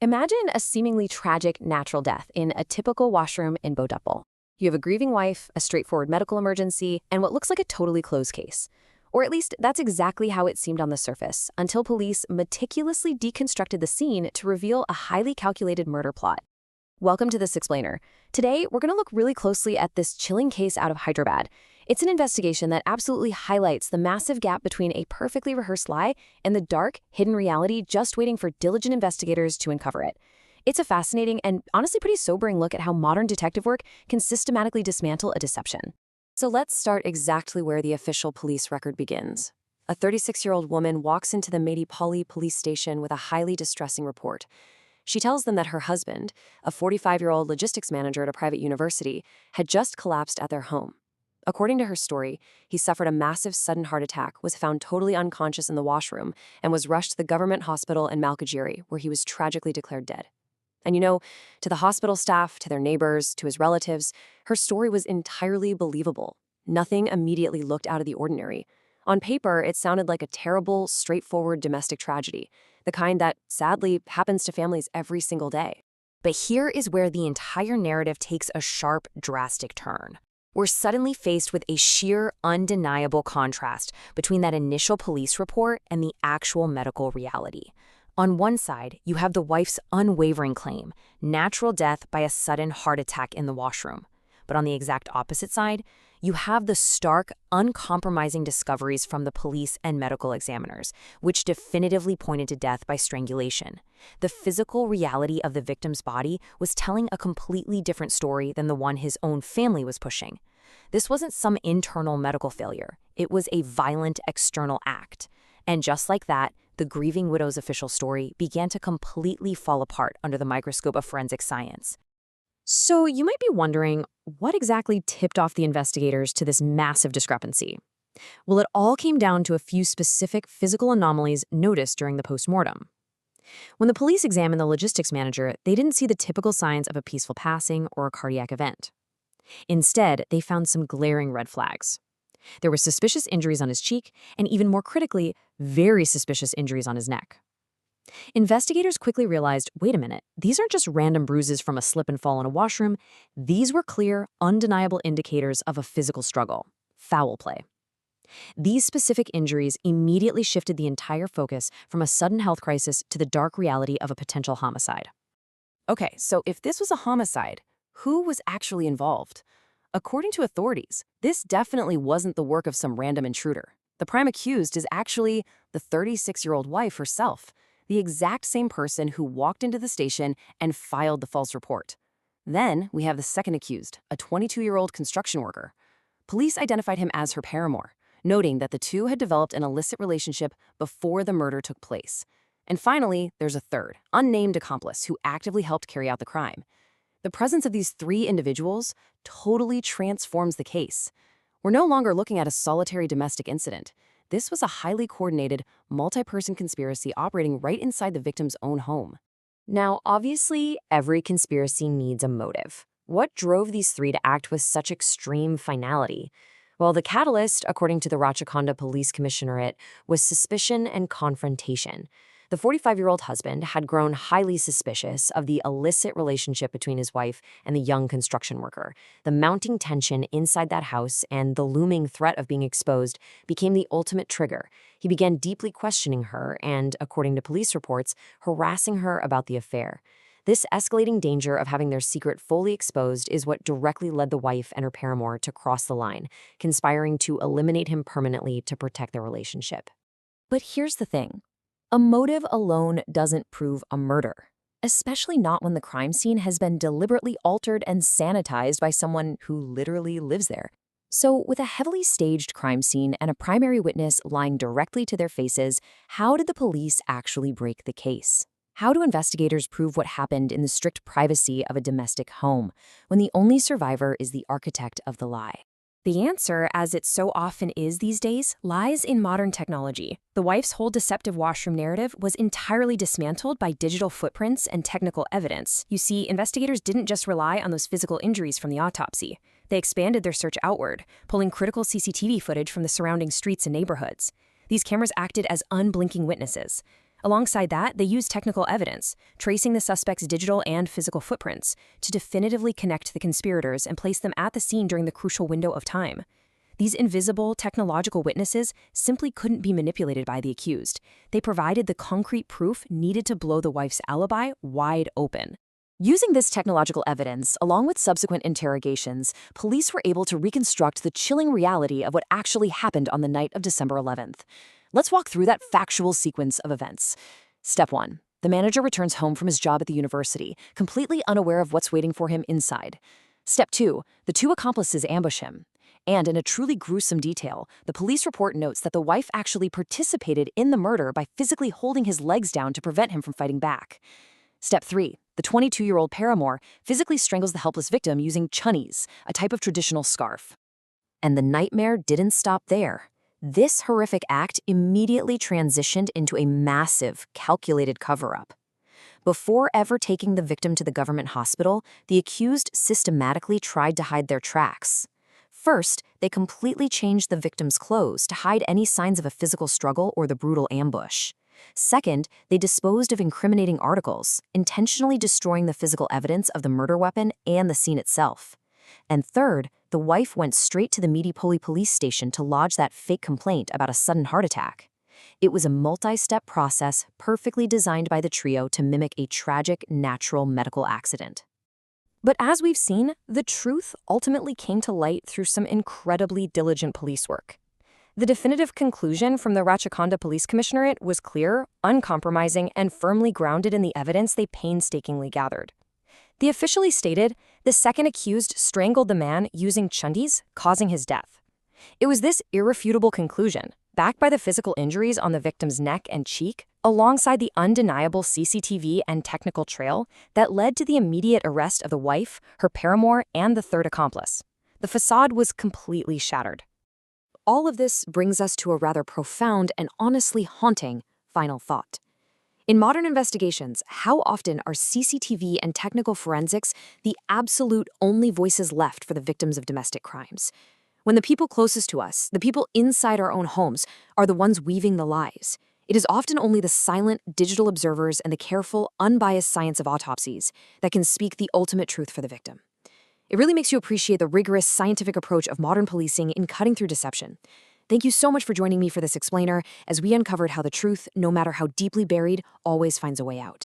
Imagine a seemingly tragic natural death in a typical washroom in Bodupal. You have a grieving wife, a straightforward medical emergency, and what looks like a totally closed case. Or at least that's exactly how it seemed on the surface, until police meticulously deconstructed the scene to reveal a highly calculated murder plot. Welcome to This Explainer. Today, we're going to look really closely at this chilling case out of Hyderabad. It's an investigation that absolutely highlights the massive gap between a perfectly rehearsed lie and the dark, hidden reality just waiting for diligent investigators to uncover it. It's a fascinating and honestly pretty sobering look at how modern detective work can systematically dismantle a deception. So let's start exactly where the official police record begins. A 36-year-old woman walks into the Medipalli police station with a highly distressing report. She tells them that her husband, a 45-year-old logistics manager at a private university, had just collapsed at their home. According to her story, he suffered a massive sudden heart attack, was found totally unconscious in the washroom, and was rushed to the government hospital in Malkajgiri, where he was tragically declared dead. And to the hospital staff, to their neighbors, to his relatives, her story was entirely believable. Nothing immediately looked out of the ordinary. On paper, it sounded like a terrible, straightforward domestic tragedy, the kind that, sadly, happens to families every single day. But here is where the entire narrative takes a sharp, drastic turn. We're suddenly faced with a sheer, undeniable contrast between that initial police report and the actual medical reality. On one side, you have the wife's unwavering claim, natural death by a sudden heart attack in the washroom. But on the exact opposite side, you have the stark, uncompromising discoveries from the police and medical examiners, which definitively pointed to death by strangulation. The physical reality of the victim's body was telling a completely different story than the one his own family was pushing. This wasn't some internal medical failure. It was a violent external act. And just like that, the grieving widow's official story began to completely fall apart under the microscope of forensic science. So you might be wondering, what exactly tipped off the investigators to this massive discrepancy? Well, it all came down to a few specific physical anomalies noticed during the postmortem. When the police examined the logistics manager, they didn't see the typical signs of a peaceful passing or a cardiac event. Instead, they found some glaring red flags. There were suspicious injuries on his cheek, and even more critically, very suspicious injuries on his neck. Investigators quickly realized, wait a minute, these aren't just random bruises from a slip and fall in a washroom. These were clear, undeniable indicators of a physical struggle, foul play. These specific injuries immediately shifted the entire focus from a sudden health crisis to the dark reality of a potential homicide. Okay, so if this was a homicide, who was actually involved? According to authorities, this definitely wasn't the work of some random intruder. The prime accused is actually the 36-year-old wife herself, the exact same person who walked into the station and filed the false report. Then we have the second accused, a 22-year-old construction worker. Police identified him as her paramour, noting that the two had developed an illicit relationship before the murder took place. And finally, there's a third, unnamed accomplice who actively helped carry out the crime. The presence of these three individuals totally transforms the case. We're no longer looking at a solitary domestic incident. This was a highly coordinated, multi-person conspiracy operating right inside the victim's own home. Now, obviously, every conspiracy needs a motive. What drove these three to act with such extreme finality? Well, the catalyst, according to the Rachakonda Police Commissionerate, was suspicion and confrontation. The 45-year-old husband had grown highly suspicious of the illicit relationship between his wife and the young construction worker. The mounting tension inside that house and the looming threat of being exposed became the ultimate trigger. He began deeply questioning her and, according to police reports, harassing her about the affair. This escalating danger of having their secret fully exposed is what directly led the wife and her paramour to cross the line, conspiring to eliminate him permanently to protect their relationship. But here's the thing. A motive alone doesn't prove a murder, especially not when the crime scene has been deliberately altered and sanitized by someone who literally lives there. So, with a heavily staged crime scene and a primary witness lying directly to their faces, how did the police actually break the case? How do investigators prove what happened in the strict privacy of a domestic home, when the only survivor is the architect of the lie? The answer, as it so often is these days, lies in modern technology. The wife's whole deceptive washroom narrative was entirely dismantled by digital footprints and technical evidence. You see, investigators didn't just rely on those physical injuries from the autopsy. They expanded their search outward, pulling critical CCTV footage from the surrounding streets and neighborhoods. These cameras acted as unblinking witnesses. Alongside that, they used technical evidence, tracing the suspect's digital and physical footprints, to definitively connect the conspirators and place them at the scene during the crucial window of time. These invisible, technological witnesses simply couldn't be manipulated by the accused. They provided the concrete proof needed to blow the wife's alibi wide open. Using this technological evidence, along with subsequent interrogations, police were able to reconstruct the chilling reality of what actually happened on the night of December 11th. Let's walk through that factual sequence of events. Step 1. The manager returns home from his job at the university, completely unaware of what's waiting for him inside. Step 2. The two accomplices ambush him. And in a truly gruesome detail, the police report notes that the wife actually participated in the murder by physically holding his legs down to prevent him from fighting back. Step 3. The 22-year-old paramour physically strangles the helpless victim using chunnies, a type of traditional scarf. And the nightmare didn't stop there. This horrific act immediately transitioned into a massive, calculated cover-up. Before ever taking the victim to the government hospital, the accused systematically tried to hide their tracks. First, they completely changed the victim's clothes to hide any signs of a physical struggle or the brutal ambush. Second, they disposed of incriminating articles, intentionally destroying the physical evidence of the murder weapon and the scene itself. And third, the wife went straight to the Medipoli police station to lodge that fake complaint about a sudden heart attack. It was a multi-step process perfectly designed by the trio to mimic a tragic natural medical accident. But as we've seen, the truth ultimately came to light through some incredibly diligent police work. The definitive conclusion from the Rachakonda Police Commissionerate was clear, uncompromising, and firmly grounded in the evidence they painstakingly gathered. They officially stated the second accused strangled the man using chundis, causing his death. It was this irrefutable conclusion, backed by the physical injuries on the victim's neck and cheek, alongside the undeniable CCTV and technical trail, that led to the immediate arrest of the wife, her paramour, and the third accomplice. The facade was completely shattered. All of this brings us to a rather profound and honestly haunting final thought. In modern investigations, how often are CCTV and technical forensics the absolute only voices left for the victims of domestic crimes? When the people closest to us, the people inside our own homes, are the ones weaving the lies, it is often only the silent digital observers and the careful, unbiased science of autopsies that can speak the ultimate truth for the victim. It really makes you appreciate the rigorous scientific approach of modern policing in cutting through deception. Thank you so much for joining me for this explainer as we uncovered how the truth, no matter how deeply buried, always finds a way out.